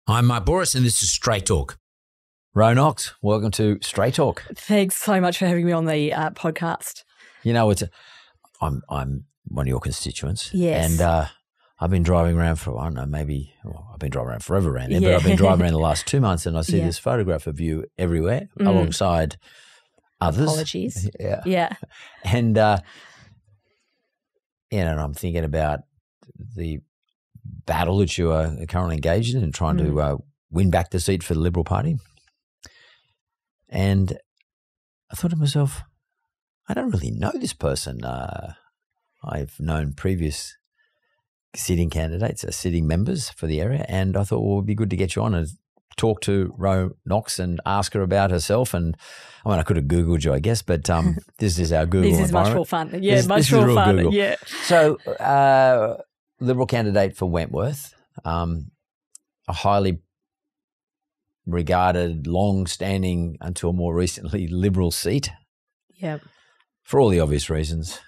I'm Mark Boris, and this is Straight Talk. Ro Knox, welcome to Straight Talk. Thanks so much for having me on the podcast. You know, I'm one of your constituents. Yes. And I've been driving around for, I don't know, I've been driving around forever around there, but I've been driving around the last 2 months and I see this photograph of you everywhere alongside others. Apologies. Yeah. And, and I'm thinking about the battle that you are currently engaged in and trying to win back the seat for the Liberal Party. And I thought to myself, I don't really know this person. I've known previous sitting candidates, sitting members for the area, and I thought, well, it would be good to get you on and talk to Ro Knox and ask her about herself. And I mean, I could have Googled you, I guess, but this is our Google This is much more fun. Yeah, much more fun. Google. Yeah. So, Liberal candidate for Wentworth, a highly regarded, long-standing, until more recently, Liberal seat. Yeah. For all the obvious reasons.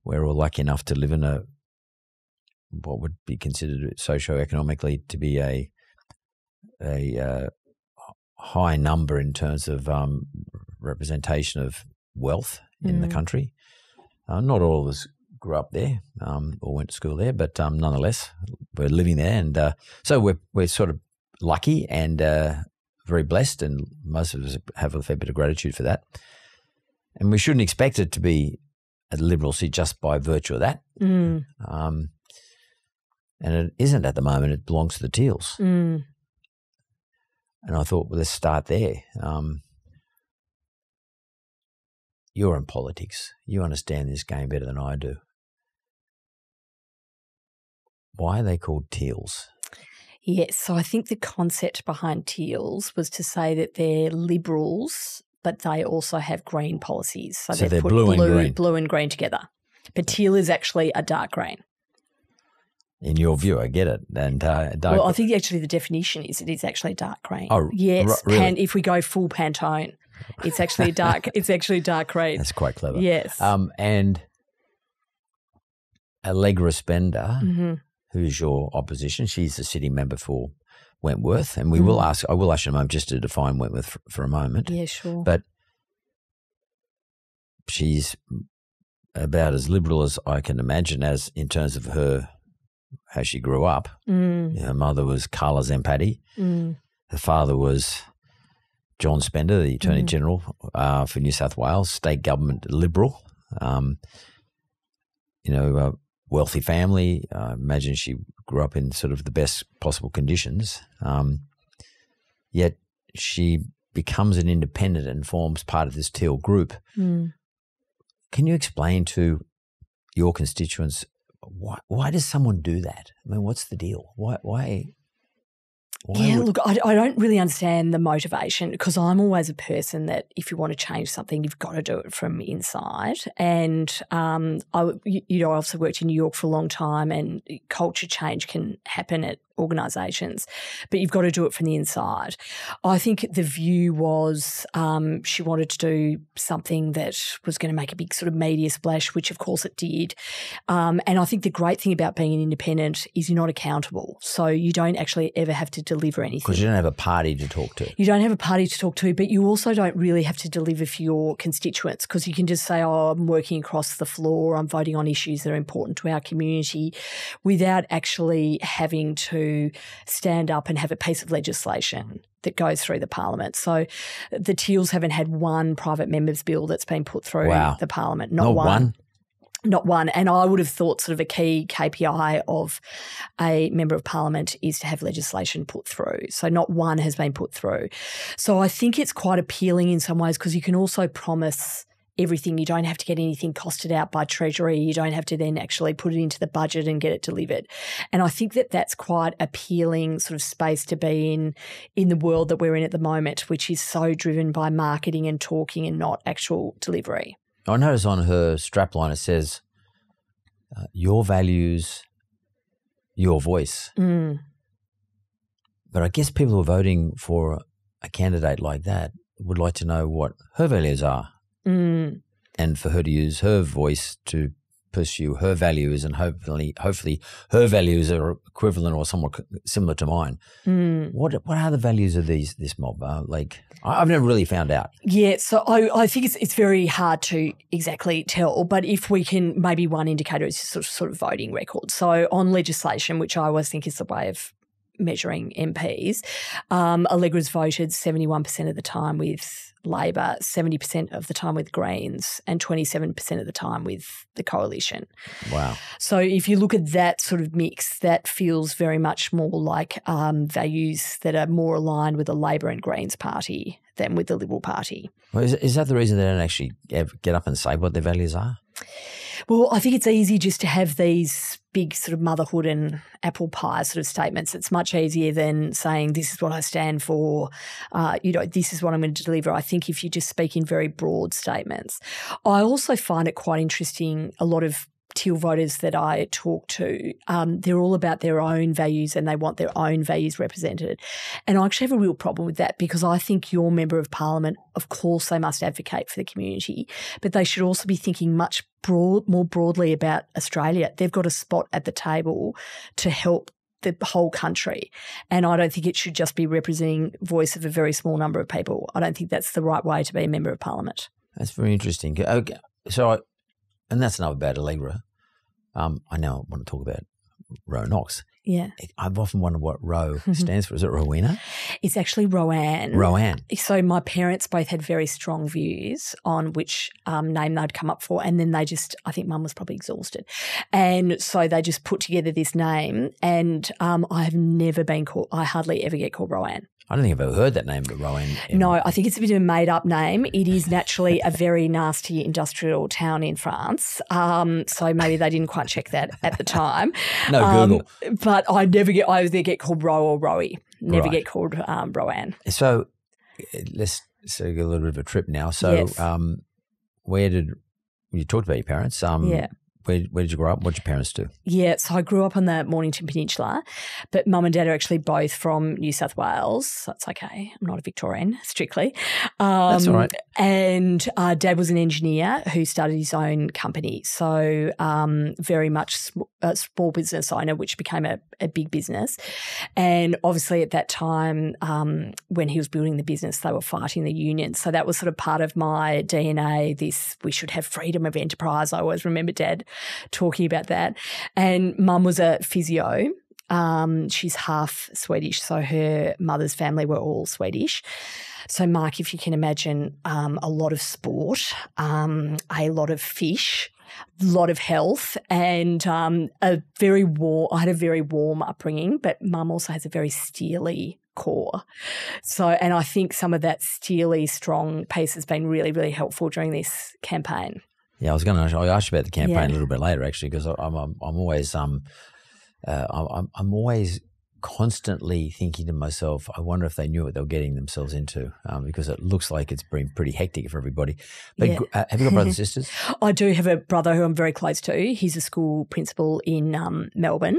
We're all lucky enough to live in what would be considered socio-economically to be a high number in terms of representation of wealth in the country. Not all of us grew up there or went to school there, but nonetheless, we're living there, and so we're sort of lucky and very blessed, and most of us have a fair bit of gratitude for that. And we shouldn't expect it to be a Liberal seat just by virtue of that. And it isn't at the moment. It belongs to the TEALS. And I thought, well, let's start there. You're in politics. You understand this game better than I do. Why are they called TEALS? Yes, so I think the concept behind TEALS was to say that they're Liberals, but they also have green policies. So they're put blue and green. Blue and green together. But teal is actually a dark green. In your view, I get it. And dark. Well, I think actually the definition is it is actually dark green. Oh, yes. really? And if we go full Pantone, it's actually dark. It's actually dark green. That's quite clever. Yes. And Allegra Spender, who's your opposition, she's the sitting member for Wentworth, and I will ask you in a moment just to define Wentworth for a moment. Yeah, sure. But she's about as Liberal as I can imagine, as in terms of how she grew up. Her mother was Carla Zampatti. Her father was John Spender, the Attorney General for New South Wales, state government Liberal. Wealthy family. I imagine she grew up in sort of the best possible conditions. Yet she becomes an independent and forms part of this teal group. Can you explain to your constituents why does someone do that? I mean, what's the deal? Why Look, I don't really understand the motivation, because I'm always a person that if you want to change something, you've got to do it from inside. And I also worked in New York for a long time, and culture change can happen at organisations, but you've got to do it from the inside. I think the view was she wanted to do something that was going to make a big sort of media splash, which of course it did. And I think the great thing about being an independent is you're not accountable. So you don't actually ever have to deliver anything. Because you don't have a party to talk to. You don't have a party to talk to, but you also don't really have to deliver for your constituents, because you can just say, oh, I'm working across the floor, I'm voting on issues that are important to our community, without actually having to stand up and have a piece of legislation that goes through the parliament. So the TEALS haven't had one private member's bill that's been put through the parliament. Not one. Not one. And I would have thought sort of a key KPI of a member of parliament is to have legislation put through. So not one has been put through. So I think it's quite appealing in some ways, because you can also promise everything. You don't have to get anything costed out by Treasury. You don't have to then actually put it into the budget and get it delivered. And I think that that's quite appealing sort of space to be in the world that we're in at the moment, which is so driven by marketing and talking and not actual delivery. I notice on her strapline it says, your values, your voice. But I guess people who are voting for a candidate like that would like to know what her values are. And for her to use her voice to pursue her values, and hopefully her values are equivalent or somewhat similar to mine. What are the values of this mob? I've never really found out. Yeah, so I think it's very hard to exactly tell, but if we can, maybe one indicator is sort of voting record. So on legislation, which I always think is the way of measuring MPs, Allegra's voted 71% of the time with Labor, 70% of the time with Greens, and 27% of the time with the Coalition. Wow. So if you look at that sort of mix, that feels very much more like values that are more aligned with the Labor and Greens party than with the Liberal Party. Well, is that the reason they don't actually get up and say what their values are? Well, I think it's easy just to have these big sort of motherhood and apple pie sort of statements. It's much easier than saying this is what I stand for, this is what I'm going to deliver. I think if you just speak in very broad statements. I also find it quite interesting, a lot of Teal voters that I talk to, they're all about their own values and they want their own values represented. And I actually have a real problem with that, because I think your Member of Parliament, of course they must advocate for the community, but they should also be thinking much more broadly about Australia. They've got a spot at the table to help the whole country. And I don't think it should just be representing voice of a very small number of people. I don't think that's the right way to be a Member of Parliament. That's very interesting. Okay. And that's enough about Allegra. I now want to talk about Ro Knox. Yeah. I've often wondered what Ro stands for. Is it Rowena? It's actually Roanne. Roanne. So my parents both had very strong views on which name they'd come up for, and then I think Mum was probably exhausted. And so they just put together this name, and I hardly ever get called Roanne. I don't think I've ever heard that name, but Roanne. No, I think it's a bit of a made-up name. It is naturally a very nasty industrial town in France, so maybe they didn't quite check that at the time. No, Google. But I either get called Ro or Rowie. Never get called Roanne. So let's get a little bit of a trip now. So yes. You talked about your parents. Yeah. Where did you grow up? What did your parents do? Yeah, so I grew up on the Mornington Peninsula, but Mum and Dad are actually both from New South Wales. So that's okay. I'm not a Victorian, strictly. That's all right. And Dad was an engineer who started his own company. So very much a small business owner, which became a big business. And obviously at that time, when he was building the business, they were fighting the unions. So that was sort of part of my DNA, we should have freedom of enterprise. I always remember Dad talking about that. And Mum was a physio. She's half Swedish, so her mother's family were all Swedish. So, Mark, if you can imagine, a lot of sport, a lot of fish, a lot of health, and I had a very warm upbringing, but Mum also has a very steely core. So, and I think some of that steely, strong piece has been really, really helpful during this campaign. Yeah, I was going to ask you about the campaign a little bit later, actually, because I'm always constantly thinking to myself, I wonder if they knew what they were getting themselves into, because it looks like it's been pretty hectic for everybody. But have you got brothers and sisters? I do have a brother who I'm very close to. He's a school principal in Melbourne,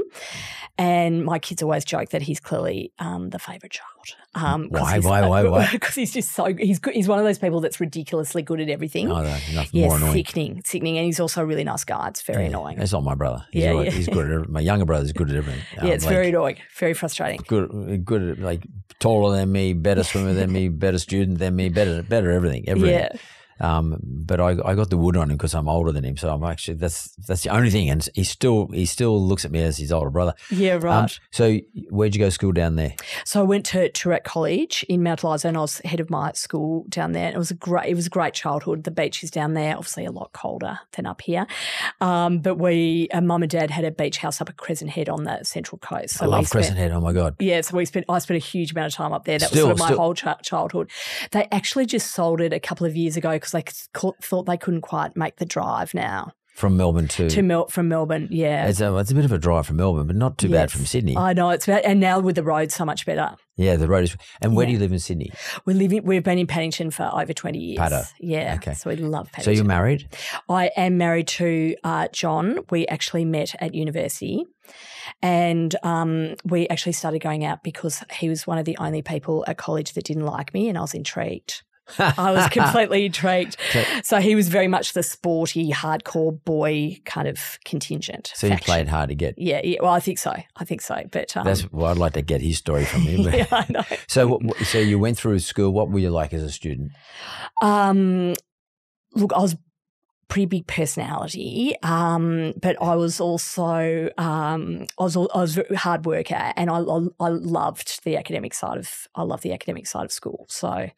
and my kids always joke that he's clearly the favourite child. Why? Because he's just so he's one of those people that's ridiculously good at everything. Oh, nothing more annoying. Sickening, and he's also a really nice guy. It's very annoying. That's not my brother. He's good at everything. My younger brother's good at everything. It's very annoying, very frustrating. Good at taller than me, better swimmer than me, better student than me, better everything. Yeah. But I got the wood on him because I'm older than him, so I'm actually that's the only thing. And he still looks at me as his older brother. Yeah, right. So where'd you go to school down there? So I went to Toorak College in Mount Eliza, and I was head of my school down there. It was a great childhood. The beaches down there, obviously a lot colder than up here. But Mum and Dad had a beach house up at Crescent Head on the Central Coast. So I love Crescent Head. Oh my God. Yeah, so I spent a huge amount of time up there. That was sort of my whole childhood. They actually just sold it a couple of years ago because they thought they couldn't quite make the drive now. From Melbourne from Melbourne, yeah. It's a bit of a drive from Melbourne, but not too bad from Sydney. I know, and now with the road so much better. Yeah, the road is. And where do you live in Sydney? We've been in Paddington for over 20 years. Paddo. Yeah. Okay. So we love Paddington. So you're married? I am married to John. We actually met at university. And we actually started going out because he was one of the only people at college that didn't like me, and I was intrigued. I was completely intrigued. So he was very much the sporty, hardcore boy kind of contingent. So you played hard to get. Yeah. Well, I think so. But I'd like to get his story from him. Yeah, I know. So you went through school. What were you like as a student? Look, I was pretty big personality, but I was also I was a hard worker, and I loved the academic side of school. So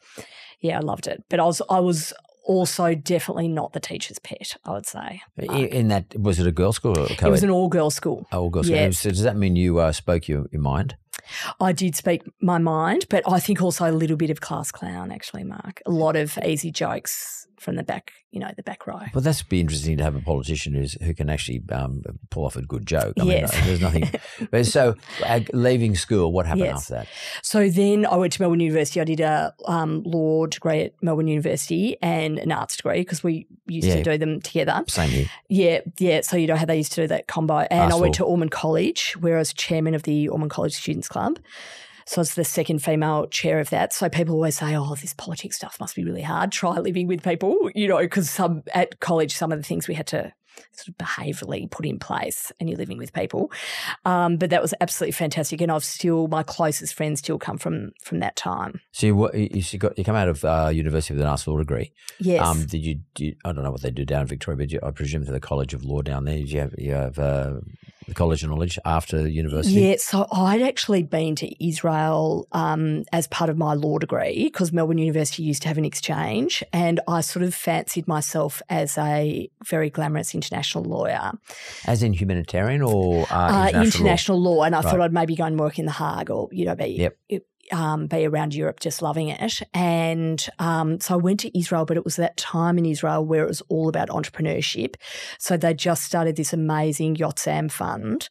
yeah, I loved it. But I was also definitely not the teacher's pet, I would say. In that, was it a girls' school or a co-ed? It was an all-girls school. All-girls school. Yeah. So does that mean you spoke your mind? I did speak my mind, but I think also a little bit of class clown, actually, Mark. A lot of easy jokes from the back, the back row. Well, that's be interesting to have a politician who can actually pull off a good joke. I yes. mean, there's nothing. But so leaving school, what happened after that? So then I went to Melbourne University. I did a law degree at Melbourne University and an arts degree because we used to do them together. Same here. Yeah. So you know how they used to do that combo. And I went to Ormond College, where I was chairman of the Ormond College Students' Club. So I was the second female chair of that. So people always say, oh, this politics stuff must be really hard. Try living with people, because at college, some of the things we had to sort of behaviourally put in place, and you're living with people. But that was absolutely fantastic. And my closest friends still come from that time. So you come out of university with an arts law degree. Yes. I don't know what they do down in Victoria, but I presume to the College of Law down there. Did you have the College of Knowledge after university? Yeah, so I'd actually been to Israel as part of my law degree because Melbourne University used to have an exchange, and I sort of fancied myself as a very glamorous international lawyer. As in humanitarian or international law? And I thought I'd maybe go and work in The Hague or, be around Europe just loving it. And so I went to Israel, but it was that time in Israel where it was all about entrepreneurship. So they just started this amazing Yotzam fund,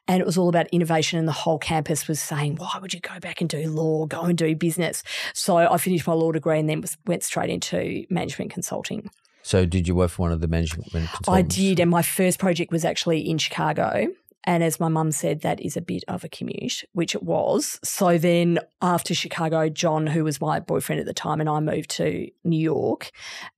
and it was all about innovation, and the whole campus was saying, why would you go back and do law, go and do business? So I finished my law degree and then went straight into management consulting. So did you work for one of the management consultants? I did, and my first project was actually in Chicago. And as my mum said, that is a bit of a commute, which it was. So then after Chicago, John, who was my boyfriend at the time, and I moved to New York.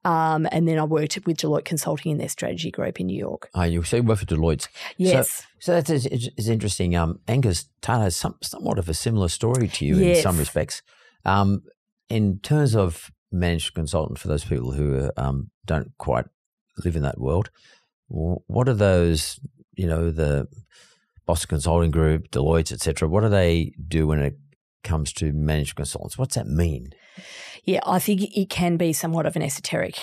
And then I worked with Deloitte Consulting in their strategy group in New York. So you worked for Deloitte? Yes. So that's interesting. Angus Tana has somewhat of a similar story to you in some respects. In terms of management consultant, for those people who don't quite live in that world, what are those, the Boston Consulting Group, Deloitte, etc. What do they do when it comes to management consultants? What's that mean? Yeah, I think it can be somewhat of an esoteric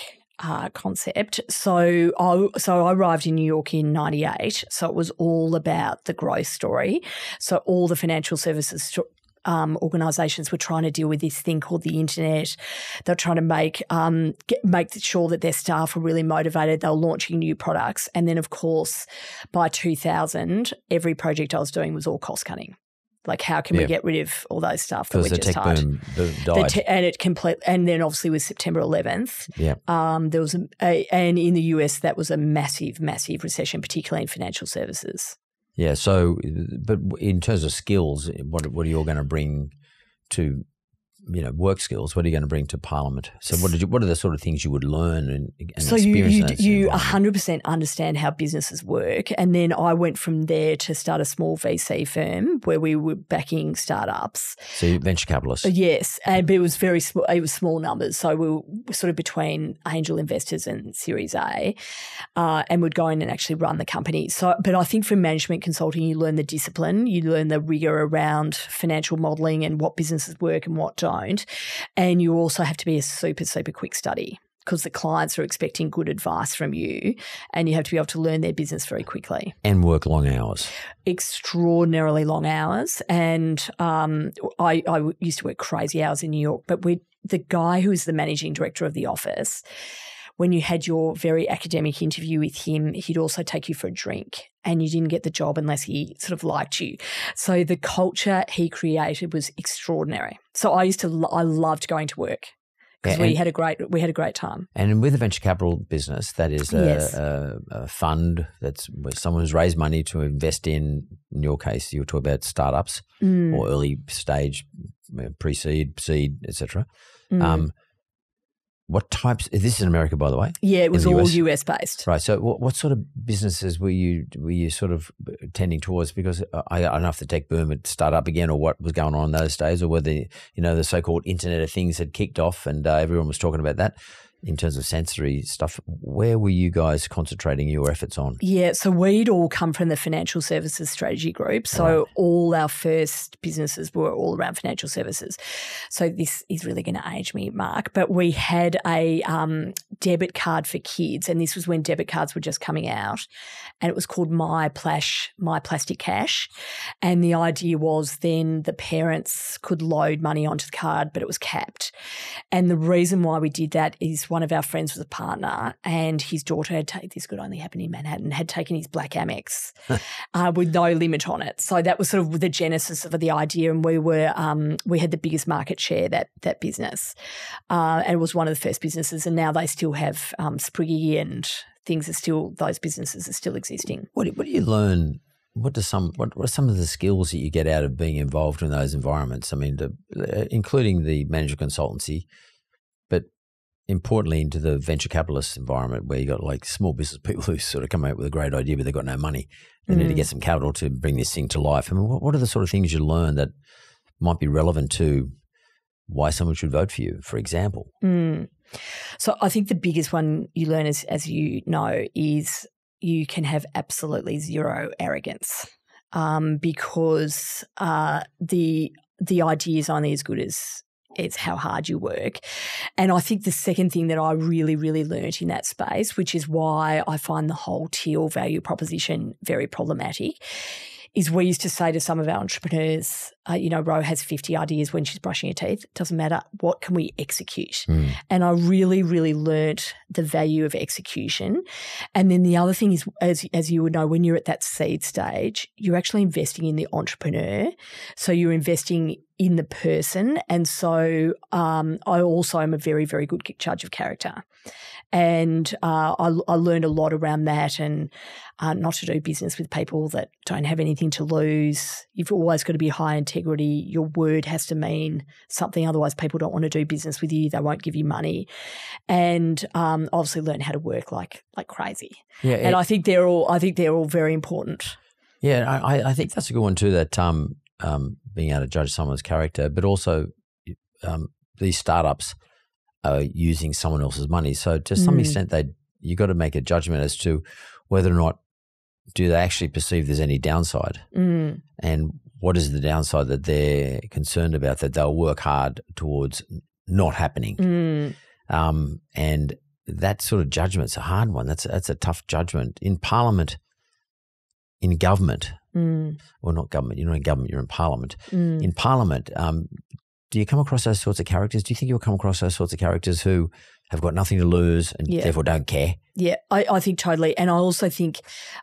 concept. So I arrived in New York in 98. So it was all about the growth story. So all the financial services organisations were trying to deal with this thing called the internet. They're trying to make sure that their staff were really motivated. They were launching new products. And then, of course, by 2000, every project I was doing was all cost cutting. Like, how can we get rid of all those stuff that we just had? Because the tech boom died. And then obviously with September 11th, there was and in the US that was a massive, massive recession, particularly in financial services. Yeah. So, but in terms of skills, what are you all going to bring to, work skills? What are you going to bring to Parliament? So, what are the sort of things you would learn and so experience? So you 100% understand how businesses work, and then I went from there to start a small VC firm where we were backing startups. So, you're venture capitalists. Yes, but it was very small. It was small numbers, so we were sort of between angel investors and Series A, and would go in and actually run the company. So, but I think for management consulting, you learn the discipline, you learn the rigor around financial modelling and what businesses work and what don't. And you also have to be a super, super quick study because the clients are expecting good advice from you, and you have to be able to learn their business very quickly. And work long hours. Extraordinarily long hours. And I used to work crazy hours in New York, but the guy who was the managing director of the office, when you had your very academic interview with him, he'd also take you for a drink, and you didn't get the job unless he sort of liked you. So the culture he created was extraordinary. So I loved going to work because we had a great time. And with the venture capital business, that is a fund that's where someone who's raised money to invest in your case, you were talking about startups or early stage, pre-seed, seed, etc. what types? This is in America, by the way. Yeah, it was all US. US based. Right. So what sort of businesses were you sort of tending towards? Because I don't know if the tech boom had started up again or what was going on in those days, or whether, the so-called Internet of Things had kicked off and everyone was talking about that. In terms of sensory stuff, where were you guys concentrating your efforts on? Yeah, so we'd all come from the financial services strategy group. So all our first businesses were all around financial services. So this is really going to age me, Mark, but we had a debit card for kids, and this was when debit cards were just coming out, and it was called My Plastic Cash. And the idea was then the parents could load money onto the card, but it was capped. And the reason why we did that is one of our friends was a partner, and his daughter had this could only happen in Manhattan, had taken his black Amex with no limit on it. So that was sort of the genesis of the idea, and we had the biggest market share that business, and it was one of the first businesses. And now they still have Spriggy and things those businesses are still existing. What do you learn? What are some of the skills that you get out of being involved in those environments? I mean, including the management consultancy, but importantly into the venture capitalist environment where you got like small business people who sort of come out with a great idea, but they've got no money. They need to get some capital to bring this thing to life. I mean, what are the sort of things you learn that might be relevant to why someone should vote for you, for example? So I think the biggest one you learn, as you know, is you can have absolutely zero arrogance, because the idea is only as good as it's how hard you work. And I think the second thing that I really, really learnt in that space, which is why I find the whole TEAL value proposition very problematic, is we used to say to some of our entrepreneurs, Ro has 50 ideas when she's brushing her teeth. It doesn't matter. What can we execute? And I really, really learnt the value of execution. And then the other thing is, as you would know, when you're at that seed stage, you're actually investing in the entrepreneur. So you're investing in the person. And so I also am a very, very good judge of character. And I learned a lot around that, and not to do business with people that don't have anything to lose. You've always got to be high integrity. Your word has to mean something. Otherwise, people don't want to do business with you. They won't give you money. And obviously learn how to work like crazy. Yeah, and I think they're all very important. Yeah, I think that's a good one too, that being able to judge someone's character, but also these startups are using someone else's money. So to some extent, you got to make a judgment as to whether or not do they actually perceive there's any downside, and what is the downside that they're concerned about that they'll work hard towards not happening. And that sort of judgment's a hard one. That's a tough judgment in Parliament, in government. Or not government, you're not in government, you're in Parliament. In Parliament, do you come across those sorts of characters? Do you think you'll come across those sorts of characters who have got nothing to lose and therefore don't care? Yeah, I think totally. And I also think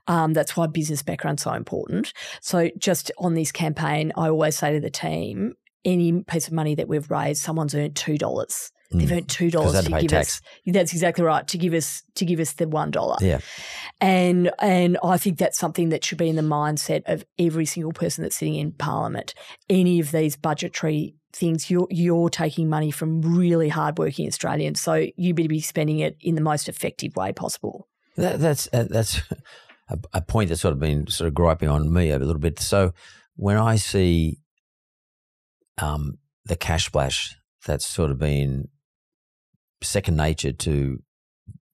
that's why business background's so important. So just on this campaign, I always say to the team, any piece of money that we've raised, someone's earned $2. They've earned $2 to give us. That's exactly right. To give us the $1. Yeah, and I think that's something that should be in the mindset of every single person that's sitting in Parliament. Any of these budgetary things, you're taking money from really hardworking Australians, so you better be spending it in the most effective way possible. That's a point that's sort of been griping on me a little bit. So when I see the cash splash, that's sort of been second nature to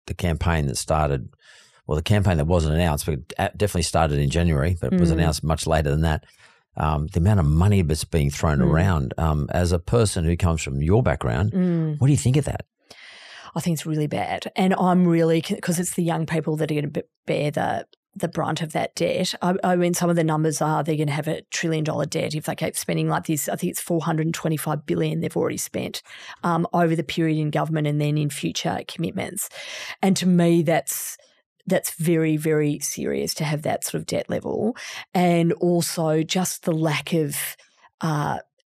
the campaign that started, well, the campaign that wasn't announced, but definitely started in January, but it was announced much later than that. The amount of money that's being thrown around. As a person who comes from your background, what do you think of that? I think it's really bad. And I'm really, because it's the young people that are going to bear the brunt of that debt. I mean, some of the numbers are they're going to have $1 trillion debt if they keep spending like this. I think it's $425 billion they've already spent over the period in government and then in future commitments. And to me, that's very, very serious to have that sort of debt level, and also just the lack of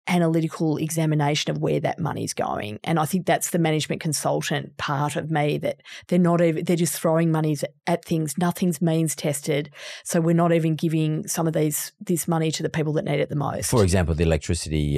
analytical examination of where that money's going. And I think that's the management consultant part of me, that they're just throwing monies at things. Nothing's means tested. So we're not even giving some of this money to the people that need it the most. For example, the electricity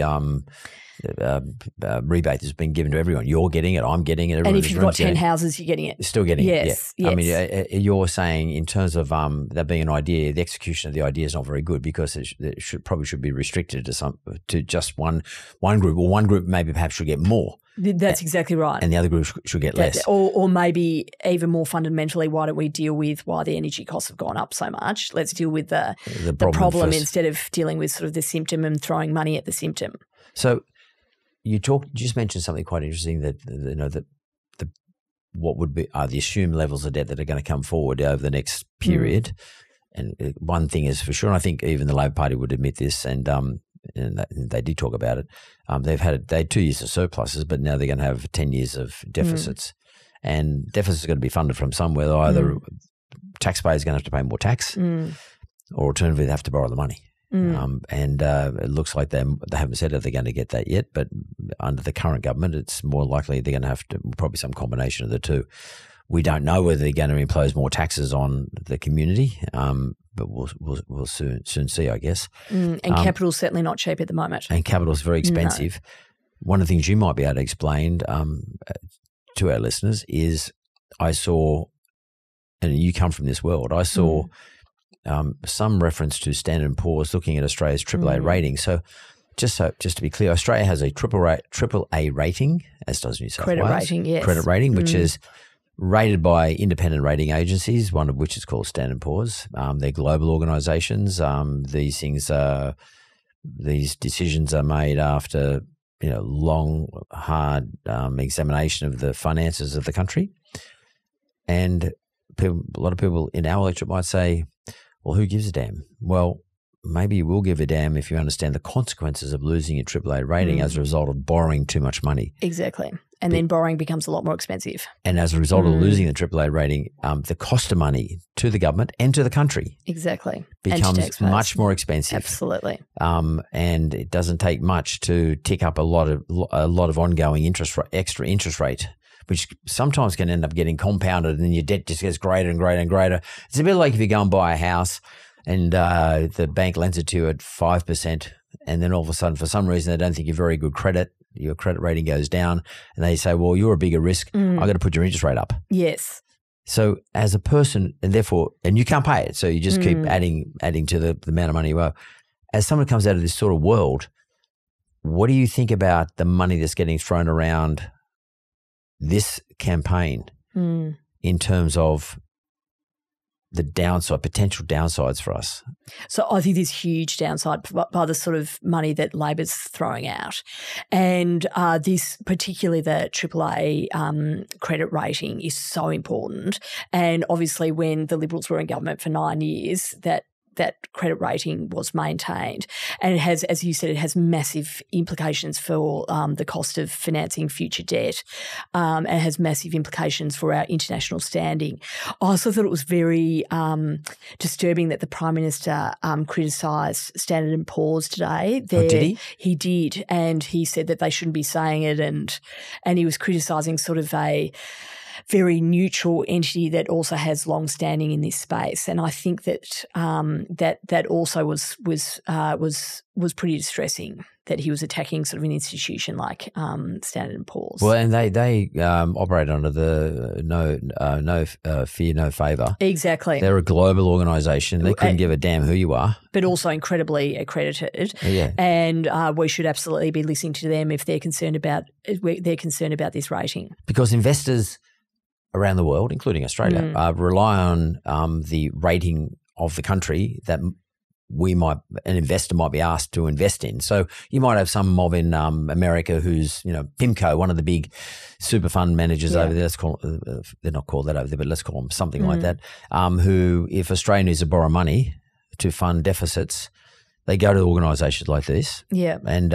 rebate that's been given to everyone. You're getting it. I'm getting it. And if you've got 10 houses, you're getting it. Still getting yes, it. Yeah. Yes. I mean, you're saying in terms of that being an idea, the execution of the idea is not very good because it should be restricted to just one group, or one group maybe perhaps should get more. That's exactly right. And the other group should get less. Or maybe even more fundamentally, why don't we deal with why the energy costs have gone up so much? Let's deal with the problem instead of dealing with sort of the symptom and throwing money at the symptom. So you just mentioned something quite interesting that what would be the assumed levels of debt that are going to come forward over the next period. And one thing is for sure, and I think even the Labor Party would admit this, and they did talk about it. They had 2 years of surpluses, but now they're going to have 10 years of deficits, and deficits are going to be funded from somewhere. Either taxpayers are going to have to pay more tax, or alternatively they have to borrow the money. And it looks like they haven't said if they're going to get that yet, but under the current government, it's more likely they're going to have to, probably some combination of the two. We don't know whether they're going to impose more taxes on the community, but we'll soon see, I guess. And capital's certainly not cheap at the moment. And capital's very expensive. No. One of the things you might be able to explain to our listeners is I saw, and you come from this world, I saw some reference to Standard & Poor's looking at Australia's AAA rating. So just to be clear, Australia has a AAA rating, as does New South Wales. Credit rating, yes. Credit rating, which is rated by independent rating agencies, one of which is called Standard & Poor's. They're global organisations. These decisions are made after long, hard examination of the finances of the country. And a lot of people in our electorate might say, well, who gives a damn? Well, maybe you will give a damn if you understand the consequences of losing your AAA rating as a result of borrowing too much money. Exactly. And then borrowing becomes a lot more expensive. And as a result of losing the AAA rating, the cost of money to the government and to the country becomes much more expensive. Absolutely. And it doesn't take much to tick up a lot of ongoing extra interest rate, which sometimes can end up getting compounded, and your debt just gets greater and greater and greater. It's a bit like if you go and buy a house and the bank lends it to you at 5%, and then all of a sudden, for some reason, they don't think you're very good credit. Your credit rating goes down, and they say, well, you're a bigger risk. I've got to put your interest rate up. Yes. So as a person, and you can't pay it, so you just keep adding to the amount of money you owe. As someone comes out of this sort of world, what do you think about the money that's getting thrown around this campaign in terms of the potential downsides for us? So I think there's huge downside by the sort of money that Labor's throwing out. And this, particularly the AAA credit rating, is so important. And obviously when the Liberals were in government for 9 years, that credit rating was maintained. And it has, as you said, it has massive implications for the cost of financing future debt, and it has massive implications for our international standing. I also thought it was very disturbing that the Prime Minister criticised Standard & Poor's today. Did he? He did, and he said that they shouldn't be saying it, and he was criticising sort of a very neutral entity that also has long standing in this space. And I think that that also was pretty distressing, that he was attacking sort of an institution like Standard & Poor's. Well, and they operate under the no fear, no favour. Exactly. They're a global organisation. They couldn't give a damn who you are. But also incredibly accredited. Yeah. And we should absolutely be listening to them if they're concerned about this rating. Because investors around the world, including Australia, rely on the rating of the country that an investor might be asked to invest in. So you might have some mob in America who's, PIMCO, one of the big super fund managers over there. Let's call they're not called that over there, but let's call them something like that. Who, if Australia needs to borrow money to fund deficits, they go to organisations like this. Yeah, and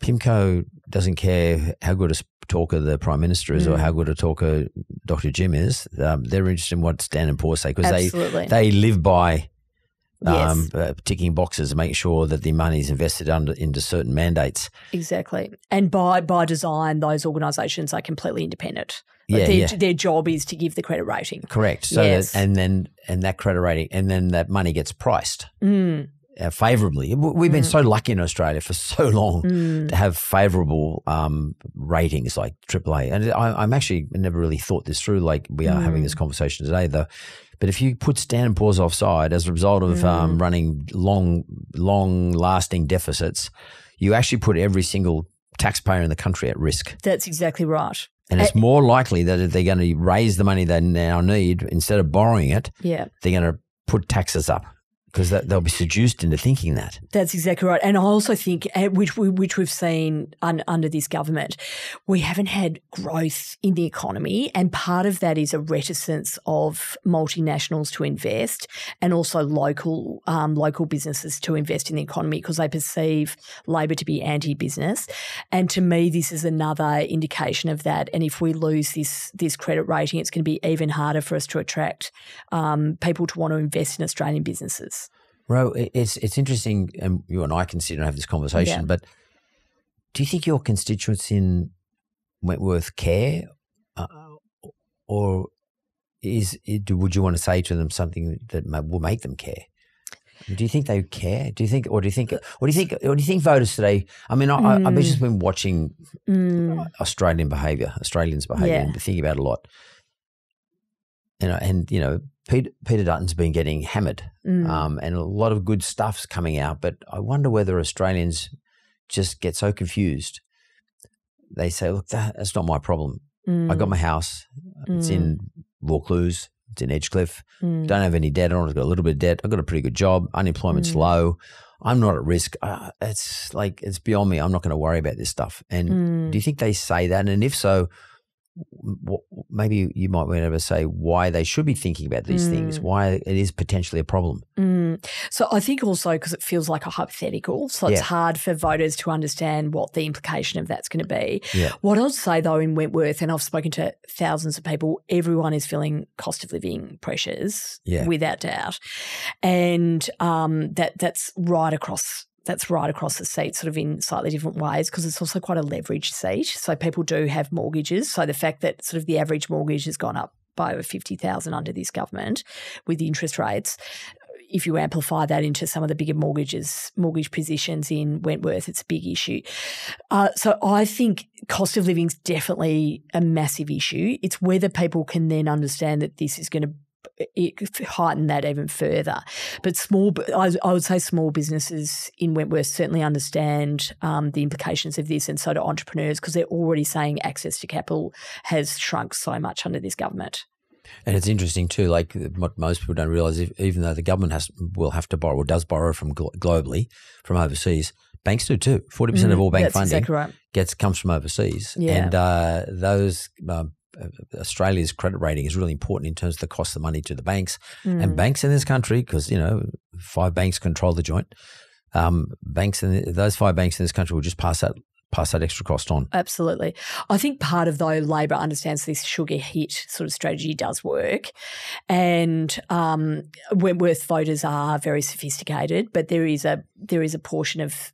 PIMCO doesn't care how good a talker the Prime Minister is or how good a talker Dr. Jim is. They're interested in what Standard & Poor's say, because they live by ticking boxes and making sure that the money is invested into certain mandates. Exactly. And by design, those organisations are completely independent. Their job is to give the credit rating. Correct. So that credit rating, and then that money gets priced. favourably. We've been so lucky in Australia for so long to have favourable ratings like AAA. And I'm actually never really thought this through like we are having this conversation today, though. But if you put Standard & Poor's offside as a result of running long-lasting deficits, you actually put every single taxpayer in the country at risk. That's exactly right. And it's more likely that if they're going to raise the money they now need, instead of borrowing it, they're going to put taxes up. Because they'll be seduced into thinking that. That's exactly right. And I also think, which we've seen under this government, we haven't had growth in the economy, and part of that is a reticence of multinationals to invest and also local businesses to invest in the economy because they perceive Labor to be anti-business. And to me, this is another indication of that. And if we lose this credit rating, it's going to be even harder for us to attract people to want to invest in Australian businesses. Ro, it's interesting, and you and I can sit and have this conversation, but do you think your constituents in Wentworth care, or would you want to say to them something that will make them care? Do you think they care? Do you think voters today? I mean, I've just been watching Australians' behaviour, and thinking about it a lot. And Peter Dutton's been getting hammered, and a lot of good stuff's coming out. But I wonder whether Australians just get so confused. They say, "Look, that's not my problem. I got my house. It's in Vaucluse. It's in Edgecliff. Don't have any debt. I've got a little bit of debt. I've got a pretty good job. Unemployment's low. I'm not at risk. It's beyond me. I'm not going to worry about this stuff." And do you think they say that? And if so, maybe you might be able to say why they should be thinking about these things, why it is potentially a problem. So I think also because it feels like a hypothetical, so it's hard for voters to understand what the implication of that's going to be. What I'd say though in Wentworth, and I've spoken to thousands of people, everyone is feeling cost of living pressures without doubt. And that's right across the seat, sort of in slightly different ways, because it's also quite a leveraged seat. So people do have mortgages. So the fact that sort of the average mortgage has gone up by over $50,000 under this government with the interest rates, if you amplify that into some of the bigger mortgage positions in Wentworth, it's a big issue. So I think cost of living is definitely a massive issue. It's whether people can then understand that this is going to heighten that even further. But I would say small businesses in Wentworth certainly understand the implications of this, and so do entrepreneurs, because they're already saying access to capital has shrunk so much under this government. And it's interesting too, like what most people don't realise, even though the government will have to borrow or does borrow from globally, from overseas, banks do too. 40% of all bank funding exactly right. comes from overseas. And those Australia's credit rating is really important in terms of the cost of money to the banks. And banks in this country, because 5 banks control the joint, those 5 banks in this country will just pass that extra cost on. Absolutely. I think part of, though, Labor understands this sugar hit sort of strategy does work, and Wentworth voters are very sophisticated, but there is a portion of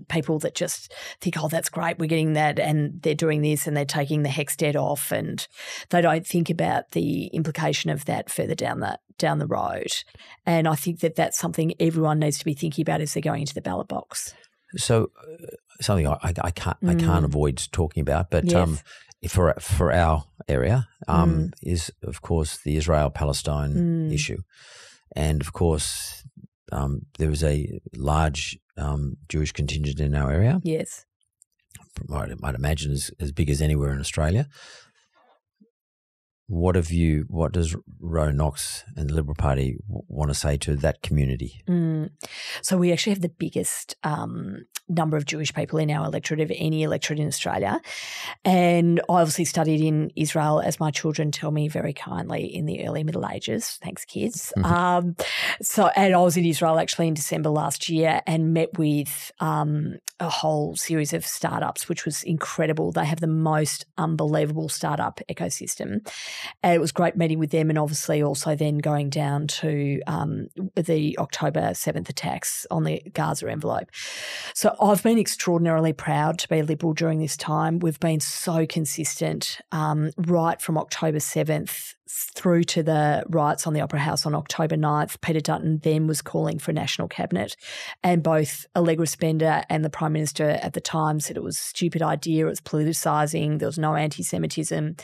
people that just think, oh, that's great, we're getting that, and they're doing this and they're taking the HECS debt off, and they don't think about the implication of that further down the road. And I think that that's something everyone needs to be thinking about as they're going into the ballot box. So something I can't avoid talking about, but for our area is, of course, the Israel-Palestine issue. And, of course, there is a large Jewish contingent in our area. Yes. I'd imagine as big as anywhere in Australia. What does Ro Knox and the Liberal Party want to say to that community? So we actually have the biggest number of Jewish people in our electorate of any electorate in Australia. And I obviously studied in Israel, as my children tell me very kindly, in the early Middle Ages. Thanks, kids. And I was in Israel actually in December last year and met with a whole series of startups, which was incredible. They have the most unbelievable startup ecosystem. And it was great meeting with them, and obviously also then going down to the October 7th attacks on the Gaza envelope. So I've been extraordinarily proud to be a Liberal during this time. We've been so consistent right from October 7th through to the riots on the Opera House on October 9th, Peter Dutton then was calling for a national cabinet, and both Allegra Spender and the Prime Minister at the time said it was a stupid idea, it was politicising, there was no anti-Semitism.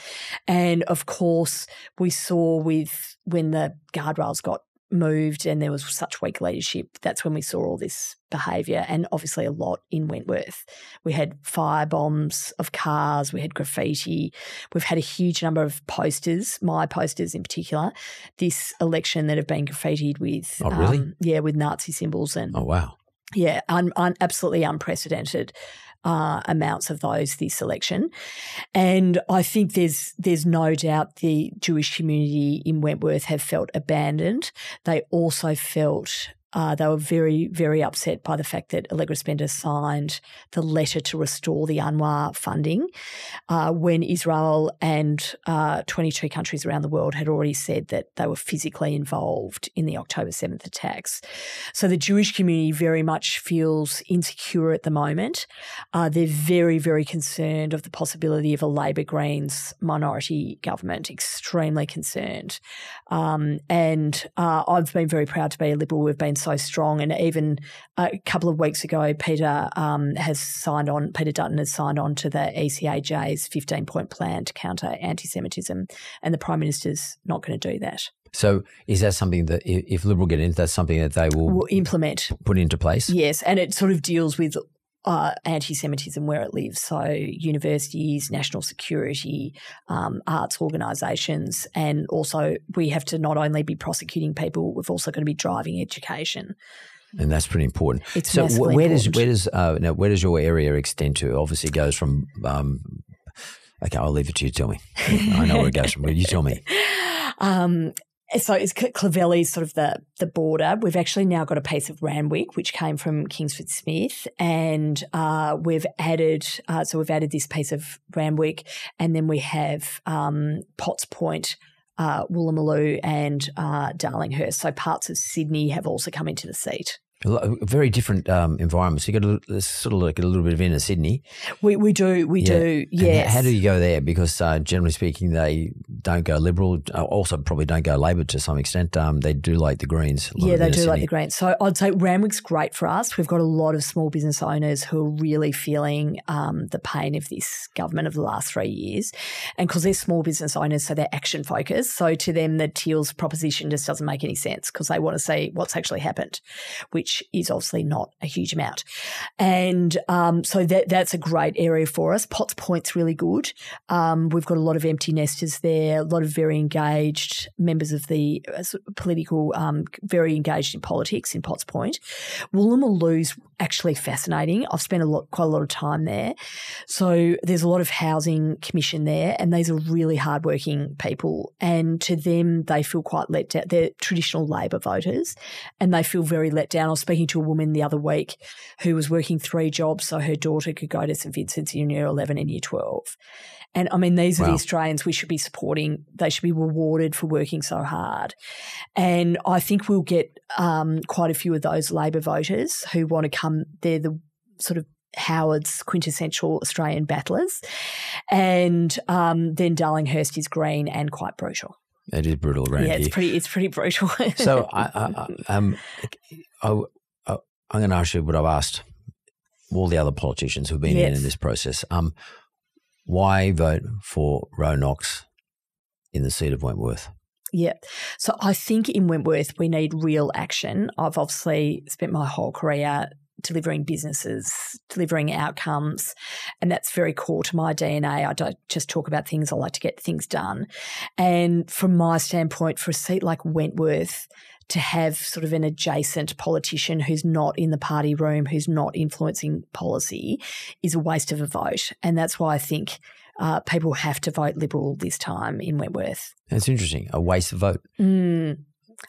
And of course, we saw when the guardrails got moved and there was such weak leadership, that's when we saw all this behaviour, and obviously a lot in Wentworth. We had fire bombs of cars, we had graffiti, we've had a huge number of posters, my posters in particular, this election that have been graffitied with with Nazi symbols. And oh, wow. Yeah, absolutely unprecedented amounts of those this election. And I think there's no doubt the Jewish community in Wentworth have felt abandoned. They also felt they were very, very upset by the fact that Allegra Spender signed the letter to restore the UNRWA funding when Israel and 22 countries around the world had already said that they were physically involved in the October 7th attacks. So the Jewish community very much feels insecure at the moment. They're very, very concerned of the possibility of a Labor Greens minority government, extremely concerned. And I've been very proud to be a Liberal. We've been so strong, and even a couple of weeks ago, Peter Dutton has signed on to the ECAJ's 15-point plan to counter anti-Semitism, and the Prime Minister's not going to do that. So is that something that if Liberal get in, that's something that they will implement, put into place? Yes, and it sort of deals with anti-Semitism where it lives. So universities, national security, arts organisations, and also we have to not only be prosecuting people, we've also got to be driving education. And that's pretty important. It's so where important. does your area extend to? Obviously, it goes from. Okay, I'll leave it to you. Tell me. I know where it goes from. But you tell me. So it's Clovelly's sort of the border. We've actually now got a piece of Randwick, which came from Kingsford Smith, and we've added this piece of Randwick, and then we have Potts Point, Woolloomooloo and Darlinghurst. So parts of Sydney have also come into the seat. Very different environments. You got to sort of look at a little bit of inner Sydney. We do. Yes. How do you go there? Because generally speaking, they don't go Liberal. Also, probably don't go Labor to some extent. They do like the Greens. Yeah, they do like the Greens. So I'd say Randwick's great for us. We've got a lot of small business owners who are really feeling the pain of this government of the last 3 years, and because they're small business owners, so they're action focused. So to them, the TEALS proposition just doesn't make any sense because they want to see what's actually happened, which is obviously not a huge amount. And so that's a great area for us. Potts Point's really good. We've got a lot of empty nesters there, a lot of very engaged members of the political, very engaged in politics in Potts Point. Woolloomooloo's actually fascinating. I've spent quite a lot of time there. So there's a lot of housing commission there, and these are really hardworking people. And to them, they feel quite let down. They're traditional Labor voters, and they feel very let down. I was speaking to a woman the other week who was working 3 jobs so her daughter could go to St Vincent's in Year 11 and Year 12. And, I mean, these are the Australians we should be supporting. They should be rewarded for working so hard. And I think we'll get quite a few of those Labor voters who want to come. They're the sort of Howard's quintessential Australian battlers. And then Darlinghurst is green and quite brutal. It is brutal around here. It's pretty brutal. So I'm going to ask you what I've asked all the other politicians who've been in this process. Why vote for Ro Knox in the seat of Wentworth? Yeah. So I think in Wentworth we need real action. I've obviously spent my whole career delivering businesses, delivering outcomes, and that's very core to my DNA. I don't just talk about things, I like to get things done. And from my standpoint, for a seat like Wentworth, to have sort of an adjacent politician who's not in the party room, who's not influencing policy, is a waste of a vote. And that's why I think people have to vote Liberal this time in Wentworth. That's interesting. A waste of vote.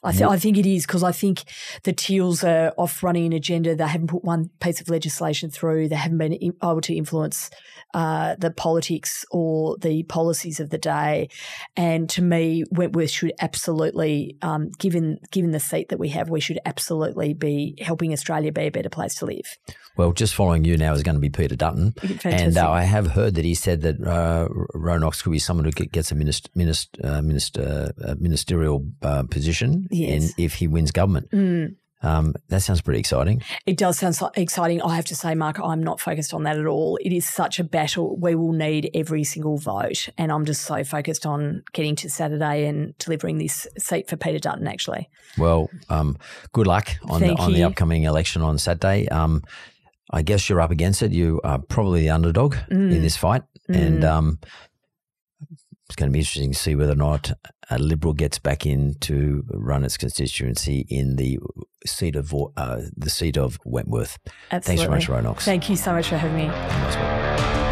I think it is, because I think the TEALS are off running an agenda. They haven't put one piece of legislation through. They haven't been able to influence the politics or the policies of the day. And to me, Wentworth should absolutely, given the seat that we have, we should absolutely be helping Australia be a better place to live. Well, just following you now is going to be Peter Dutton. Fantastic. And I have heard that he said that Ro Knox could be someone who gets a ministerial position if he wins government. That sounds pretty exciting. It does sound exciting. I have to say, Mark, I'm not focused on that at all. It is such a battle. We will need every single vote, and I'm just so focused on getting to Saturday and delivering this seat for Peter Dutton, actually. Well, good luck on the upcoming election on Saturday. I guess you're up against it. You are probably the underdog in this fight, and it's going to be interesting to see whether or not a Liberal gets back in to run its constituency in the seat of Wentworth. Absolutely. Thanks very much, Ro Knox. Thank you so much for having me.